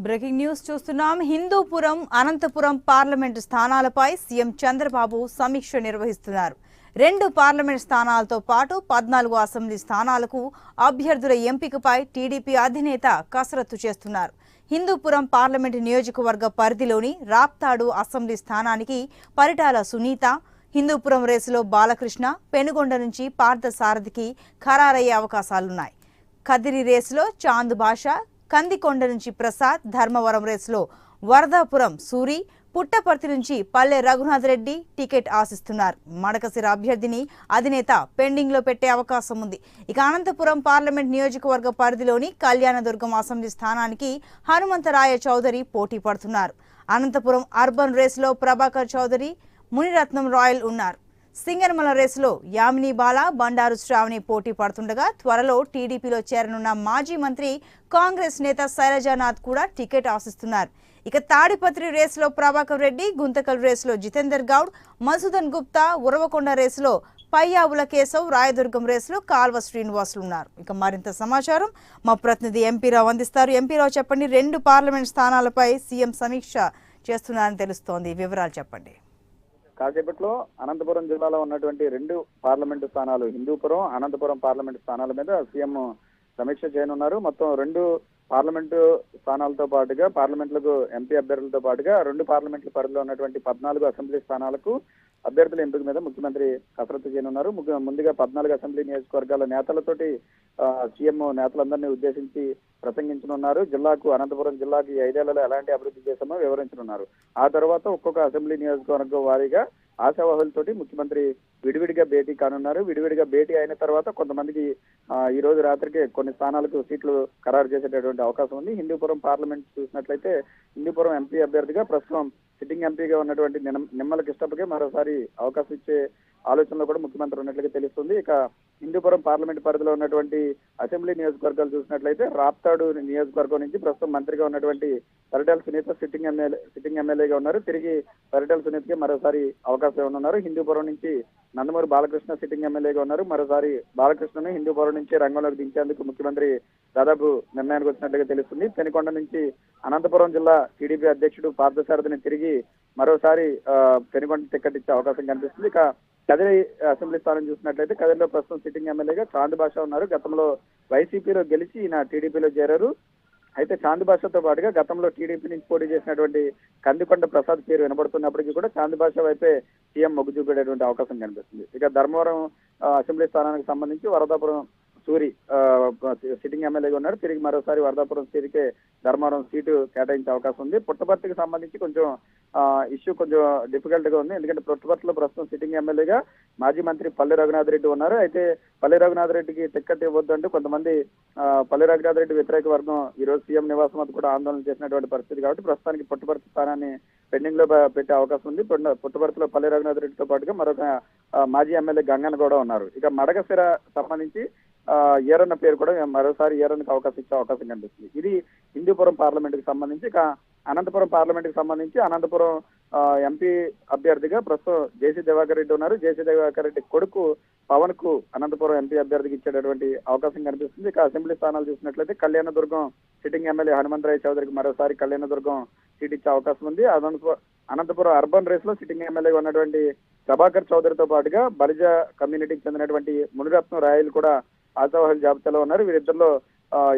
Breaking news చూస్తున్నాం. Hindupuram, Anantapuram parliament స్థానాలపై CM Chandrababu సమీక్ష నిర్వహిస్తున్నారు. 2 పార్లమెంట్ స్థానాలతో పాటు 14 అసెంబ్లీ స్థానాలకు అభ్యర్థుల ఎంపికపై టీడీపీ అధినేత కసరత్తు చేస్తున్నారు. హిందూపురం పార్లమెంటు నియోజకవర్గ పరిధిలోని రాప్తాడు అసెంబ్లీ స్థానానికి పరిటాల సునీత, హిందూపురం రేసులో బాలకృష్ణ, పెనుగొండ నుంచి పార్థసారథికి ఖరారయ్యే అవకాశాలున్నాయి. కదిరి రేసులో చాంద్ భాషా, కందికొండ నుంచి ప్రసాద్, ధర్మవరం రేసులో వరదాపురం సూరి, పుట్టపర్తి నుంచి పల్లె రఘునాథ్ రెడ్డి టికెట్ ఆశిస్తున్నారు. మడకసిర అభ్యర్థిని అధినేత పెండింగ్ లో పెట్టే అవకాశం ఉంది. ఇక అనంతపురం పార్లమెంట్ నియోజకవర్గ పరిధిలోని కళ్యాణదుర్గం అసెంబ్లీ స్థానానికి హనుమంతరాయ చౌదరి పోటీ పడుతున్నారు. అనంతపురం అర్బన్ రేసులో ప్రభాకర్ చౌదరి, మునిరత్నం రాయల్ ఉన్నారు. సింగనమల రేసులో యామిని బాల, బండారు శ్రావణి పోటీ పడుతుండగా త్వరలో టీడీపీలో చేరనున్న మాజీ మంత్రి, కాంగ్రెస్ నేత శైలజానాథ్ కూడా టికెట్ ఆశిస్తున్నారు. ఇక తాడిపత్రి రేసులో ప్రభాకర్ రెడ్డి, గుంతకల్ రేసులో జితేందర్ గౌడ్, మధుసూదన్ గుప్తా, ఉరవకొండ రేసులో పయ్యావుల కేశవ్, రాయదుర్గం రేసులో కాల్వ శ్రీనివాసులు ఉన్నారు. ఇక మరింత సమాచారం మా ప్రతినిధి ఎంపీరావు అందిస్తారు. ఎంపీరావు చెప్పండి, 2 పార్లమెంట్ స్థానాలపై సీఎం సమీక్ష చేస్తున్నారని తెలుస్తోంది, వివరాలు చెప్పండి. కాసేపట్లో అనంతపురం జిల్లాలో ఉన్నటువంటి 2 పార్లమెంటు స్థానాలు, హిందూపురం, అనంతపురం పార్లమెంటు స్థానాల మీద సీఎం సమీక్ష చేయనున్నారు. మొత్తం 2 పార్లమెంటు స్థానాలతో పాటుగా, పార్లమెంట్లకు ఎంపీ అభ్యర్థులతో పాటుగా 2 పార్లమెంట్ల పరిధిలో ఉన్నటువంటి 14 అసెంబ్లీ స్థానాలకు అభ్యర్థుల ఎంపిక మీద ముఖ్యమంత్రి కసరత్తు చేయనున్నారు. ముందుగా 14 అసెంబ్లీ నియోజకవర్గాల నేతలతోటి సీఎం నేతలందరినీ ఉద్దేశించి ప్రసంగించనున్నారు. అనంతపురం జిల్లాకి 5 ఏళ్లలో ఎలాంటి అభివృద్ధి చేశామో వివరించనున్నారు. ఆ తర్వాత ఒక్కొక్క అసెంబ్లీ నియోజకవర్గం వారీగా ఆశావాహులతోటి ముఖ్యమంత్రి విడివిడిగా భేటీ కానున్నారు. విడివిడిగా భేటీ అయిన తర్వాత కొంతమందికి ఈ రోజు రాత్రికి కొన్ని స్థానాలకు సీట్లు ఖరారు చేసేటటువంటి అవకాశం ఉంది. హిందూపురం పార్లమెంట్ చూసినట్లయితే హిందూపురం ఎంపీ అభ్యర్థిగా ప్రస్తుతం సిట్టింగ్ ఎంపీగా ఉన్నటువంటి నిమ్మల కిష్టప్పకే మరోసారి అవకాశం ఇచ్చే ఆలోచనలో కూడా ముఖ్యమంత్రి ఉన్నట్లుగా తెలుస్తుంది. ఇక హిందూపురం పార్లమెంట్ పరిధిలో ఉన్నటువంటి అసెంబ్లీ నియోజకవర్గాలు చూసినట్లయితే రాప్తాడు నియోజకవర్గం నుంచి ప్రస్తుతం మంత్రిగా ఉన్నటువంటి పరిటాల సునీత సిట్టింగ్ ఎమ్మెల్యేగా ఉన్నారు. తిరిగి పరిటాల సునీతకి మరోసారి అవకాశం ఇవ్వనున్నారు. హిందూపురం నుంచి నందమూరి బాలకృష్ణ సిట్టింగ్ ఎమ్మెల్యేగా ఉన్నారు. మరోసారి బాలకృష్ణను హిందూపురం నుంచి రంగంలోకి దించేందుకు ముఖ్యమంత్రి దాదాపు నిర్ణయానికి వచ్చినట్లుగా తెలుస్తుంది. పెనుకొండ నుంచి అనంతపురం జిల్లా టీడీపీ అధ్యక్షుడు పార్థసారథిని తిరిగి మరోసారి పెనుకొండ టికెట్ ఇచ్చే అవకాశం కనిపిస్తుంది. ఇక కదిరి అసెంబ్లీ స్థానం చూసినట్లయితే కదిరిలో ప్రస్తుతం సిట్టింగ్ ఎమ్మెల్యేగా చాంద్ భాషా ఉన్నారు. గతంలో వైసీపీలో గెలిచి ఈయన టీడీపీలో చేరారు. అయితే చాంద్ భాషతో పాటుగా గతంలో టీడీపీ నుంచి పోటీ చేసినటువంటి కందికొండ ప్రసాద్ పేరు వినబడుతున్నప్పటికీ కూడా చాంద్ భాష వైపే సీఎం మొగ్గు చూపేటటువంటి అవకాశం కనిపిస్తుంది. ఇక ధర్మవరం అసెంబ్లీ స్థానానికి సంబంధించి వరదాపురం సూరి సిట్టింగ్ ఎమ్మెల్యేగా ఉన్నారు. తిరిగి మరోసారి వరదాపురం సూరికే ధర్మవరం సీటు కేటాయించే అవకాశం ఉంది. పుట్టపర్తికి సంబంధించి కొంచెం ఇష్యూ కొంచెం డిఫికల్ట్ గా ఉంది. ఎందుకంటే పుట్టపర్తిలో ప్రస్తుతం సిట్టింగ్ ఎమ్మెల్యేగా మాజీ మంత్రి పల్లె రఘునాథ్ రెడ్డి ఉన్నారు. అయితే పల్లె రఘునాథ్ రెడ్డికి టికెట్ ఇవ్వద్దు అంటూ కొంతమంది పల్లె రఘునాథ్ రెడ్డి వ్యతిరేక వర్గం ఈ రోజు సీఎం నివాసం వద్ద కూడా ఆందోళన చేసినటువంటి పరిస్థితి. కాబట్టి ప్రస్తుతానికి పుట్టపర్తి స్థానాన్ని పెండింగ్ లో పెట్టే అవకాశం ఉంది. పుట్టపర్తిలో పల్లె రఘునాథ్ రెడ్డితో పాటుగా మరొక మాజీ ఎమ్మెల్యే గంగన్ కూడా ఉన్నారు. ఇక మడకసిర సంబంధించి ఈరన్న పేరు కూడా మరోసారి ఈరన్నకు అవకాశం ఇచ్చే అవకాశం కనిపిస్తుంది. ఇది హిందూపురం పార్లమెంట్ కి సంబంధించి. ఇక అనంతపురం పార్లమెంట్ కి సంబంధించి అనంతపురం ఎంపీ అభ్యర్థిగా ప్రస్తుతం జేసీ దివాకర్ రెడ్డి ఉన్నారు. జేసీ దివాకర్ రెడ్డి కొడుకు పవన్ కు అనంతపురం ఎంపీ అభ్యర్థికి ఇచ్చేటటువంటి అవకాశం కనిపిస్తుంది. ఇక అసెంబ్లీ స్థానాలు చూసినట్లయితే కళ్యాణదుర్గం సిట్టింగ్ ఎమ్మెల్యే హనుమంతరాయ చౌదరికి మరోసారి కళ్యాణదుర్గం సీట్ ఇచ్చే అవకాశం ఉంది. అనంతపురం అర్బన్ రేస్ లో సిట్టింగ్ ఎమ్మెల్యేగా ఉన్నటువంటి ప్రభాకర్ చౌదరితో పాటుగా బలిజ కమ్యూనిటీకి చెందినటువంటి మునిరత్నం రాయల్ కూడా ఆశావాహుల జాబితాలో ఉన్నారు. వీరిద్దరిలో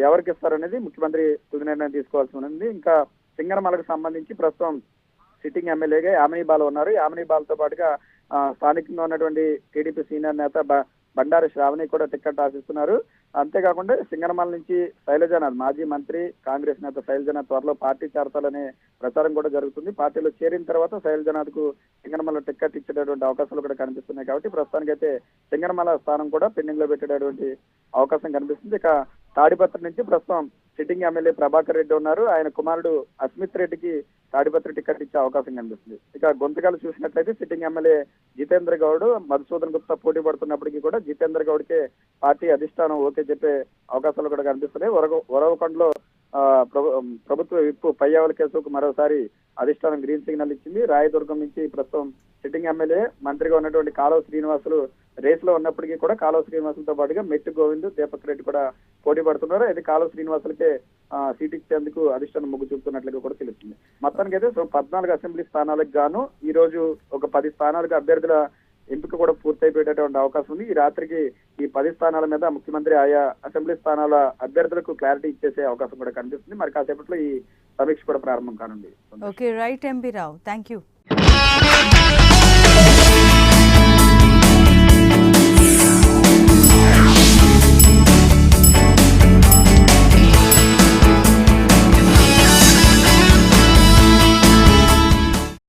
ఎవరికి ఇస్తారనేది ముఖ్యమంత్రి తుది నిర్ణయం తీసుకోవాల్సి ఉంది. ఇంకా సింగనమలకు సంబంధించి ప్రస్తుతం సిట్టింగ్ ఎమ్మెల్యేగా యామిని బాల ఉన్నారు. యామిని బాలతో పాటుగా స్థానికంగా ఉన్నటువంటి టీడీపీ సీనియర్ నేత బండారు శ్రావణి కూడా టికెట్ ఆశిస్తున్నారు. అంతేకాకుండా సింగనమల నుంచి శైలజానాథ్, మాజీ మంత్రి, కాంగ్రెస్ నేత శైలజానాథ్ త్వరలో పార్టీ చేరతాలనే ప్రచారం కూడా జరుగుతుంది. పార్టీలో చేరిన తర్వాత శైలజానాథ్ కు సింగనమల టికెట్ ఇచ్చేటటువంటి అవకాశాలు కూడా కనిపిస్తున్నాయి. కాబట్టి ప్రస్తుతానికైతే సింగనమల స్థానం కూడా పెండింగ్ లో పెట్టేటటువంటి అవకాశం కనిపిస్తుంది. ఇక తాడిపత్రి నుంచి ప్రస్తుతం సిట్టింగ్ ఎమ్మెల్యే ప్రభాకర్ రెడ్డి ఉన్నారు. ఆయన కుమారుడు అస్మిత్ రెడ్డికి తాడిపత్రి టికెట్ ఇచ్చే అవకాశం కనిపిస్తుంది. ఇక గొంతకాలు చూసినట్లయితే సిట్టింగ్ ఎమ్మెల్యే జితేంద్ర గౌడ్, మధుసూదన్ గుప్తా పోటీ పడుతున్నప్పటికీ కూడా జితేంద్ర గౌడ్కే పార్టీ అధిష్టానం ఓకే చెప్పే అవకాశాలు కూడా కనిపిస్తున్నాయి. ఉరవకొండలో ప్రభుత్వ విప్పు పయ్యావుల కేసుకు మరోసారి అధిష్టానం గ్రీన్ సిగ్నల్ ఇచ్చింది. రాయదుర్గం నుంచి ప్రస్తుతం సిట్టింగ్ ఎమ్మెల్యే మంత్రిగా ఉన్నటువంటి కాలువ శ్రీనివాసులు రేస్ లో ఉన్నప్పటికీ కూడా కాలువ శ్రీనివాసులతో పాటుగా మెట్టు గోవింద్, దీపక్ రెడ్డి కూడా పోటీ పడుతున్నారు. అయితే కాలువ శ్రీనివాసులకే సీట్ ఇచ్చేందుకు అధిష్టానం మొగ్గు చూపుతున్నట్లుగా కూడా తెలుస్తుంది. మొత్తానికి అయితే 14 అసెంబ్లీ స్థానాలకు గాను ఈ రోజు ఒక 10 స్థానాలకు అభ్యర్థుల ఎంపిక కూడా పూర్తయిపోయేటటువంటి అవకాశం ఉంది. ఈ రాత్రికి ఈ 10 స్థానాల మీద ముఖ్యమంత్రి ఆయా అసెంబ్లీ స్థానాల అభ్యర్థులకు క్లారిటీ ఇచ్చేసే అవకాశం కూడా కనిపిస్తుంది. మరి కాసేపట్లో ఈ సమీక్ష కూడా ప్రారంభం కానుంది. Okay, right MP Rao, thank you.